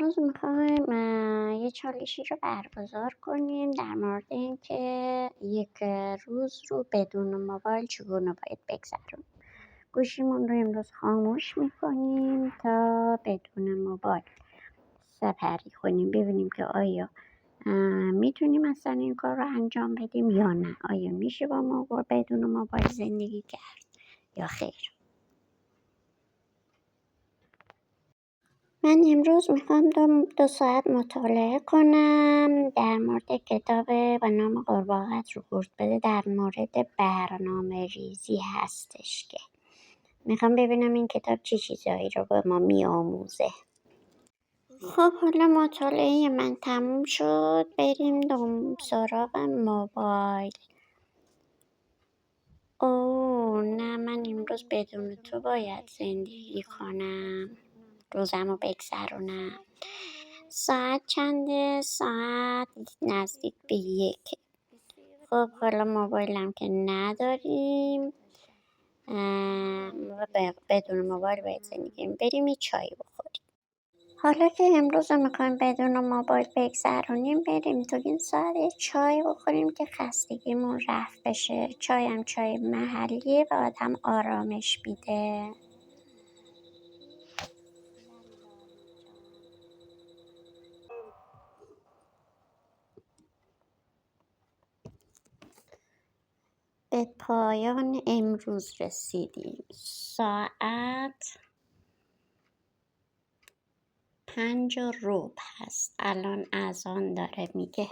امروز میخوایم یه چالشی رو برگزار کنیم در مورد اینکه یک روز رو بدون موبایل چگونه باید بگذرونیم. گوشیمون رو امروز خاموش میکنیم تا بدون موبایل سپری کنیم، ببینیم که آیا میتونیم اصلا این کار رو انجام بدیم یا نه، آیا میشه با موبایل بدون موبایل زندگی کرد یا خیر. من امروز میخوام دو ساعت مطالعه کنم در مورد کتاب به نام قورباغه رو گورد بده، در مورد برنامه ریزی هستش که میخوام ببینم این کتاب چه چیزایی رو به ما میآموزه. خب حالا مطالعه من تموم شد، بریم سراغ موبایل. اوه نه، من امروز بدون تو باید زندگی کنم، روزمو بگذرونم. ساعت چنده؟ ساعت نزدیک به 1. خب حالا موبایلم که نداریم، بدون موبایل باید زندگی کنیم. بریم یه چای بخوریم. حالا که امروز رو میخوایم بدون موبایل بگذرونیم، بریم تو این ساعت یه چای بخوریم که خستگیمون رفت بشه. چای هم چای محلیه و آدم آرامش میده. به پایان امروز رسیدیم. ساعت 5:15 هست. الان اذان داره میگه.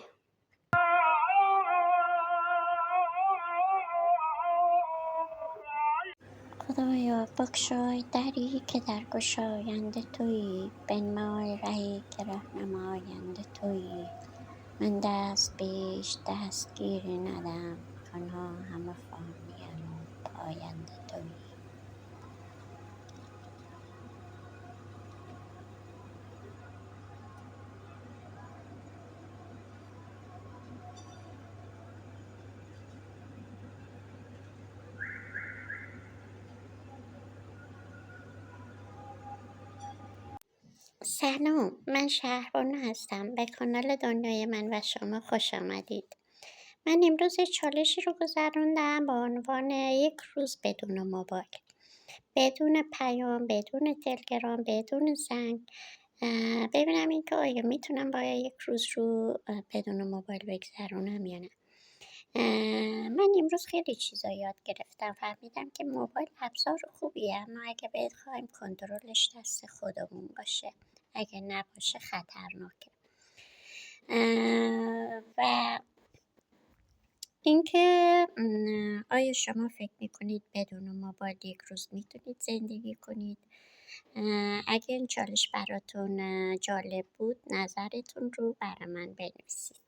خدایا بگشای دری که در گشاینده تویی، بنمای رهی که راهنماینده تویی. من دست بیش دستگیری ندم، آنها همه فانین و پاینده تویی. سلام، من شهربانو هستم. به کانال دنیای من و شما خوش آمدید. من امروز یه چالشی رو گذروندم با عنوان یک روز بدون موبایل، بدون پیام، بدون تلگرام، بدون زنگ. ببینم اینکه آیا میتونم با یک روز رو بدون موبایل بگذرونم یا نه. من امروز خیلی چیزا یاد گرفتم، فهمیدم که موبایل ابزار خوبیه، اما اگه بخوایم کنترلش دست خودمون باشه، اگه نباشه خطرناکه. و اینکه آیا شما فکر میکنید بدون موبایل یک روز میتونید زندگی کنید؟ اگه این چالش براتون جالب بود، نظرتون رو برای من بنویسید.